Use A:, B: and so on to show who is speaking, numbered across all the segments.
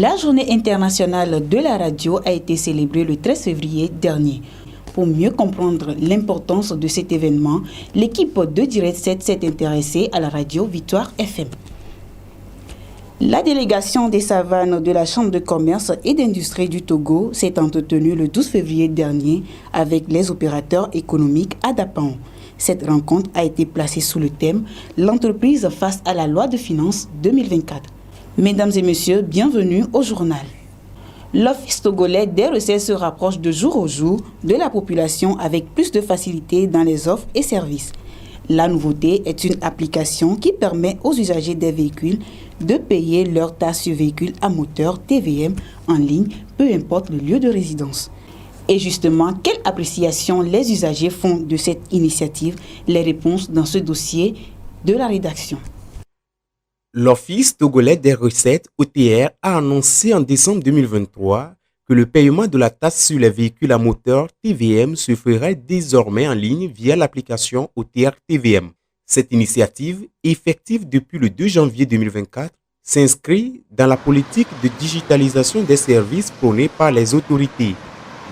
A: La journée internationale de la radio a été célébrée le 13 février dernier. Pour mieux comprendre l'importance de cet événement, l'équipe de Direct 7 s'est intéressée à la radio Victoire FM. La délégation des savanes de la Chambre de commerce et d'industrie du Togo s'est entretenue le 12 février dernier avec les opérateurs économiques à Dapaon. Cette rencontre a été placée sous le thème « L'entreprise face à la loi de finances 2024 ». Mesdames et messieurs, bienvenue au journal. L'Office togolais des recettes se rapproche de jour au jour de la population avec plus de facilité dans les offres et services. La nouveauté est une application qui permet aux usagers des véhicules de payer leur taxe sur véhicule à moteur TVM en ligne, peu importe le lieu de résidence. Et justement, quelle appréciation les usagers font de cette initiative? Les réponses dans ce dossier de la rédaction.
B: L'Office togolais des recettes OTR a annoncé en décembre 2023 que le paiement de la taxe sur les véhicules à moteur TVM se ferait désormais en ligne via l'application OTR TVM. Cette initiative, effective depuis le 2 janvier 2024, s'inscrit dans la politique de digitalisation des services prônée par les autorités.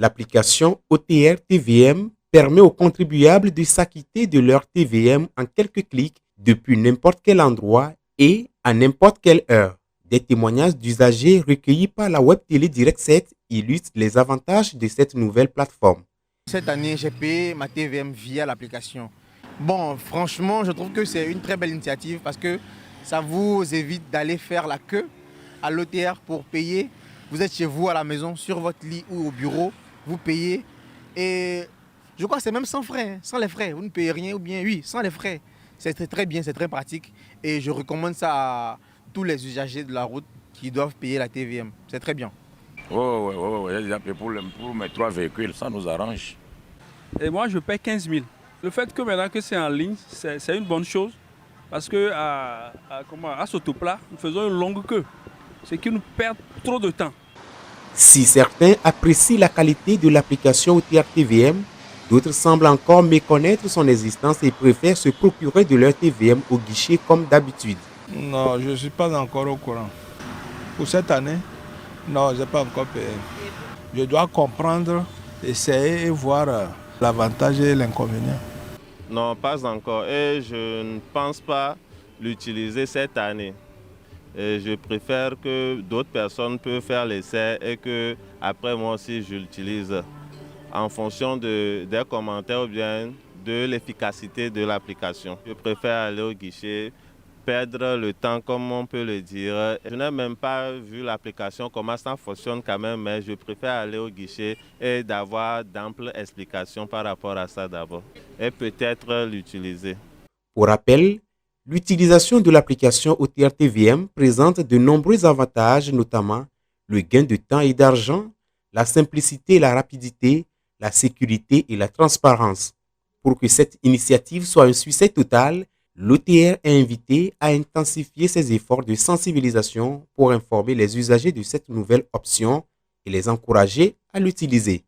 B: L'application OTR TVM permet aux contribuables de s'acquitter de leur TVM en quelques clics depuis n'importe quel endroit et à n'importe quelle heure. Des témoignages d'usagers recueillis par la web télé Direct 7 illustrent les avantages de cette nouvelle plateforme.
C: Cette année, j'ai payé ma TVM via l'application. Bon, franchement, je trouve que c'est une très belle initiative parce que ça vous évite d'aller faire la queue à l'OTR pour payer. Vous êtes chez vous à la maison, sur votre lit ou au bureau, vous payez. Et je crois que c'est même sans frais, sans les frais. Vous ne payez rien ou bien oui, sans les frais. C'est très bien, c'est très pratique et je recommande ça à tous les usagers de la route qui doivent payer la TVM. C'est très bien.
D: Oui, j'ai déjà payé pour mes 3 véhicules, ça nous arrange.
E: Et moi, je paie 15 000. Le fait que maintenant que c'est en ligne, c'est une bonne chose parce que à Sotopla, nous faisons une longue queue, ce qui nous perd trop de temps.
B: Si certains apprécient la qualité de l'application OTR TVM, d'autres semblent encore méconnaître son existence et préfèrent se procurer de leur TVM au guichet comme d'habitude.
F: Non, je ne suis pas encore au courant. Pour cette année, non, je n'ai pas encore payé. Je dois comprendre, essayer et voir l'avantage et l'inconvénient.
G: Non, pas encore. Et je ne pense pas l'utiliser cette année. Et je préfère que d'autres personnes peuvent faire l'essai et que après moi aussi je l'utilise en fonction des commentaires ou bien de l'efficacité de l'application. Je préfère aller au guichet, perdre le temps comme on peut le dire. Je n'ai même pas vu l'application, comment ça fonctionne quand même, mais je préfère aller au guichet et d'avoir d'amples explications par rapport à ça d'abord et peut-être l'utiliser.
B: Pour rappel, l'utilisation de l'application OTR TVM présente de nombreux avantages, notamment le gain de temps et d'argent, la simplicité et la rapidité, la sécurité et la transparence. Pour que cette initiative soit un succès total, l'OTR est invité à intensifier ses efforts de sensibilisation pour informer les usagers de cette nouvelle option et les encourager à l'utiliser.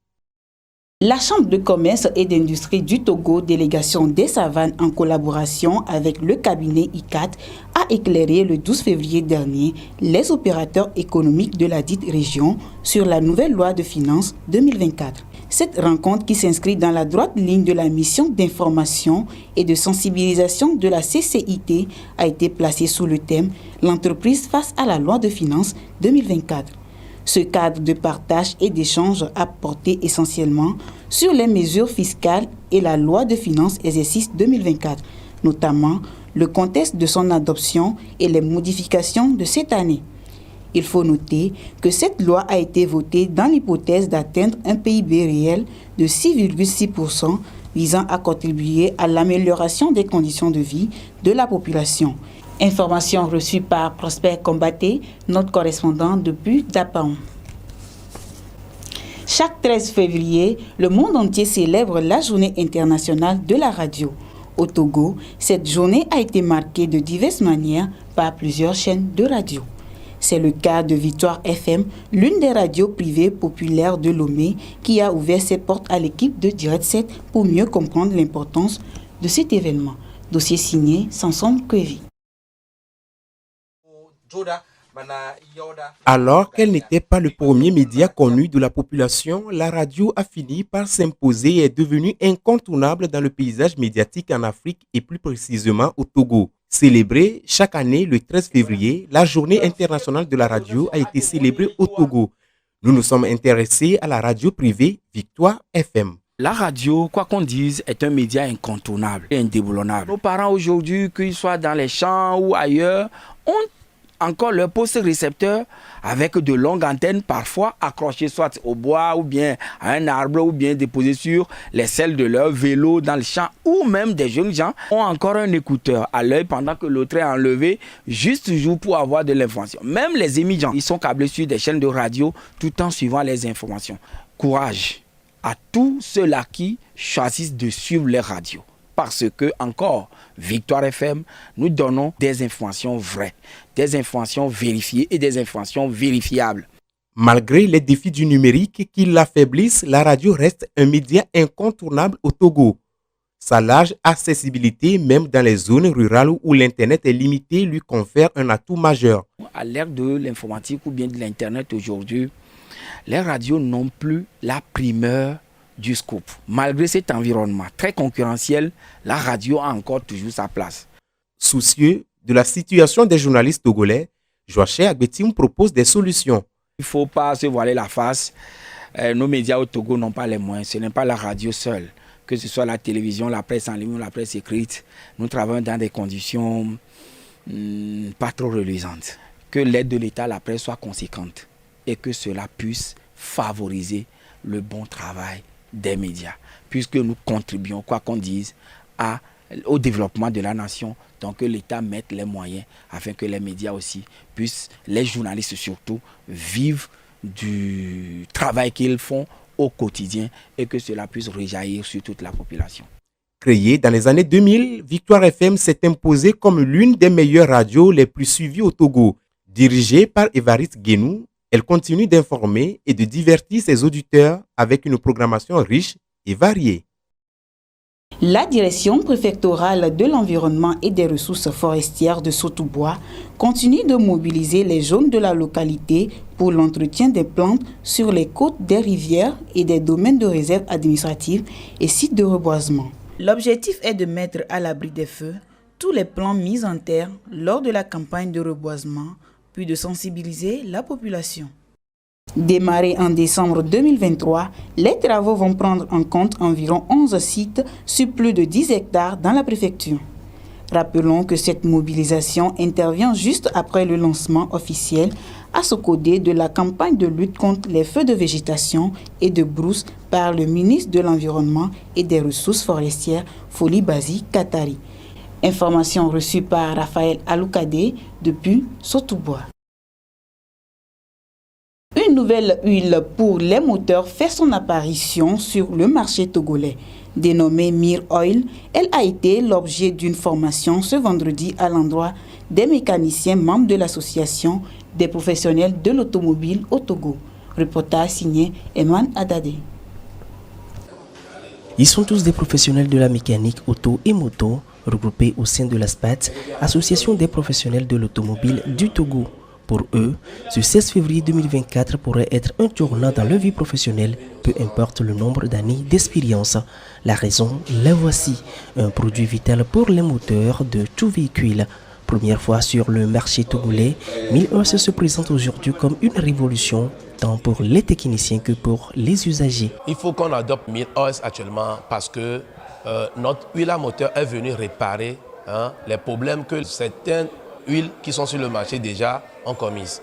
A: La Chambre de commerce et d'industrie du Togo, délégation des savanes en collaboration avec le cabinet ICAT, a éclairé le 12 février dernier les opérateurs économiques de la dite région sur la nouvelle loi de finances 2024. Cette rencontre, qui s'inscrit dans la droite ligne de la mission d'information et de sensibilisation de la CCIT, a été placée sous le thème « L'entreprise face à la loi de finances 2024 ». Ce cadre de partage et d'échange a porté essentiellement sur les mesures fiscales et la loi de finances exercice 2024, notamment le contexte de son adoption et les modifications de cette année. Il faut noter que cette loi a été votée dans l'hypothèse d'atteindre un PIB réel de 6,6% visant à contribuer à l'amélioration des conditions de vie de la population. Information reçue par Prosper Combaté, notre correspondant depuis Dapaon. Chaque 13 février, le monde entier célèbre la journée internationale de la radio. Au Togo, cette journée a été marquée de diverses manières par plusieurs chaînes de radio. C'est le cas de Victoire FM, l'une des radios privées populaires de Lomé, qui a ouvert ses portes à l'équipe de Direct 7 pour mieux comprendre l'importance de cet événement. Dossier signé Samson Kwevi.
B: Alors qu'elle n'était pas le premier média connu de la population, la radio a fini par s'imposer et est devenue incontournable dans le paysage médiatique en Afrique et plus précisément au Togo. Célébrée chaque année le 13 février, la journée internationale de la radio a été célébrée au Togo. Nous nous sommes intéressés à la radio privée Victoire FM.
H: La radio, quoi qu'on dise, est un média incontournable et indéboulonnable. Nos parents aujourd'hui, qu'ils soient dans les champs ou ailleurs, ont encore leur poste récepteur avec de longues antennes parfois accrochées soit au bois ou bien à un arbre ou bien déposées sur les selles de leur vélo dans le champ, ou même des jeunes gens ont encore un écouteur à l'œil pendant que l'autre est enlevé juste toujours pour avoir de l'information. Même les émigrants, ils sont câblés sur des chaînes de radio tout en suivant les informations. Courage à tous ceux-là qui choisissent de suivre les radios. Parce que, encore, Victoire FM, nous donnons des informations vraies, des informations vérifiées et des informations vérifiables.
B: Malgré les défis du numérique qui l'affaiblissent, la radio reste un média incontournable au Togo. Sa large accessibilité, même dans les zones rurales où l'Internet est limité, lui confère un atout majeur.
H: À l'ère de l'informatique ou bien de l'Internet aujourd'hui, les radios n'ont plus la primeur du scoop. Malgré cet environnement très concurrentiel, la radio a encore toujours sa place.
B: Soucieux de la situation des journalistes togolais, Joachim Agbetim propose des solutions.
H: Il ne faut pas se voiler la face. Nos médias au Togo n'ont pas les moyens. Ce n'est pas la radio seule. Que ce soit la télévision, la presse en ligne ou la presse écrite, nous travaillons dans des conditions pas trop reluisantes. Que l'aide de l'État à la presse soit conséquente et que cela puisse favoriser le bon travail des médias, puisque nous contribuons, quoi qu'on dise, au développement de la nation, donc que l'État mette les moyens afin que les médias aussi puissent, les journalistes surtout, vivent du travail qu'ils font au quotidien et que cela puisse rejaillir sur toute la population.
B: Créée dans les années 2000, Victoire FM s'est imposée comme l'une des meilleures radios les plus suivies au Togo. Dirigée par Évariste Guénou, elle continue d'informer et de divertir ses auditeurs avec une programmation riche et variée.
A: La direction préfectorale de l'environnement et des ressources forestières de Sotoubois continue de mobiliser les jeunes de la localité pour l'entretien des plantes sur les côtes des rivières et des domaines de réserve administrative et sites de reboisement. L'objectif est de mettre à l'abri des feux tous les plants mis en terre lors de la campagne de reboisement, puis de sensibiliser la population. Démarrés en décembre 2023, les travaux vont prendre en compte environ 11 sites sur plus de 10 hectares dans la préfecture. Rappelons que cette mobilisation intervient juste après le lancement officiel à Sokodé de la campagne de lutte contre les feux de végétation et de brousse par le ministre de l'Environnement et des Ressources forestières, Foli Bazi Katari. Information reçue par Raphaël Aloukadé depuis Sotoubois. Une nouvelle huile pour les moteurs fait son apparition sur le marché togolais. Dénommée Mir Oil, elle a été l'objet d'une formation ce vendredi à l'endroit des mécaniciens membres de l'association des professionnels de l'automobile au Togo. Reportage signé Emmanuel Adadé.
I: Ils sont tous des professionnels de la mécanique auto et moto, regroupés au sein de l'ASPAT, Association des professionnels de l'automobile du Togo. Pour eux, ce 16 février 2024 pourrait être un tournant dans leur vie professionnelle, peu importe le nombre d'années d'expérience. La raison, la voici, un produit vital pour les moteurs de tout véhicule. Première fois sur le marché togolais, Mir Oil se présente aujourd'hui comme une révolution, tant pour les techniciens que pour les usagers.
J: Il faut qu'on adopte Mir Oil actuellement parce que notre huile à moteur est venue réparer les problèmes que certaines huiles qui sont sur le marché déjà ont commises.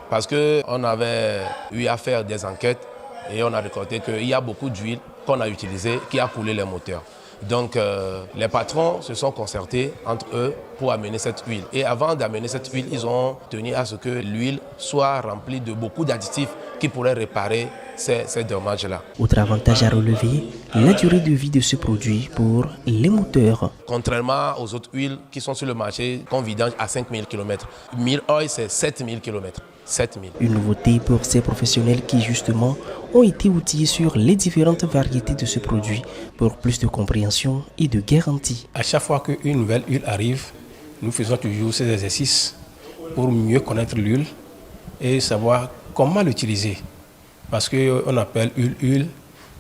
J: Parce qu'on avait eu à faire des enquêtes et on a récolté qu'il y a beaucoup d'huile qu'on a utilisée qui a coulé les moteurs. Donc les patrons se sont concertés entre eux pour amener cette huile. Et avant d'amener cette huile, ils ont tenu à ce que l'huile soit remplie de beaucoup d'additifs qui pourraient réparer ces dommages-là.
I: Autre avantage à relever, la durée de vie de ce produit pour les moteurs.
J: Contrairement aux autres huiles qui sont sur le marché, qu'on vidange à 5000 km. Mir Oil, c'est 7000 km. 7000.
I: Une nouveauté pour ces professionnels qui justement ont été outillés sur les différentes variétés de ce produit pour plus de compréhension et de garantie.
K: À chaque fois qu'une nouvelle huile arrive, nous faisons toujours ces exercices pour mieux connaître l'huile et savoir comment l'utiliser. Parce qu'on appelle huile,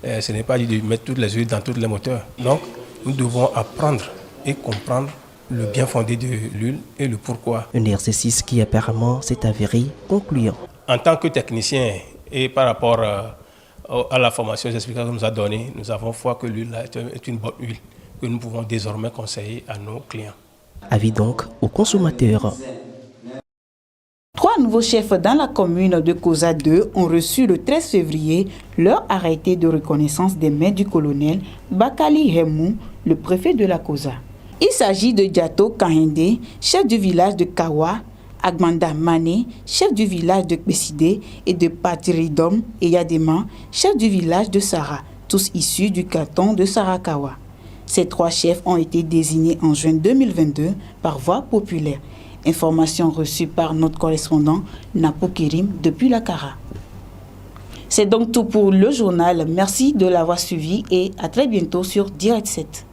K: ce n'est pas dit de mettre toutes les huiles dans tous les moteurs. Donc, nous devons apprendre et comprendre le bien fondé de l'huile et le pourquoi.
I: Un exercice qui apparemment s'est avéré concluant.
K: En tant que technicien et par rapport à la formation, les explications que nous a données, nous avons foi que l'huile est une bonne huile que nous pouvons désormais conseiller à nos clients.
I: Avis donc aux consommateurs.
A: 3 nouveaux chefs dans la commune de Koza 2 ont reçu le 13 février leur arrêté de reconnaissance des mains du colonel Bakali Hemou, le préfet de la Koza. Il s'agit de Diato Kahende, chef du village de Kawa, Agmanda Mane, chef du village de Kbeside, et de Patiridom et Yadema, chef du village de Sara, tous issus du canton de Sarakawa. Ces 3 chefs ont été désignés en juin 2022 par voie populaire. Information reçue par notre correspondant Napou Kérim depuis la Kara. C'est donc tout pour le journal. Merci de l'avoir suivi et à très bientôt sur Direct 7.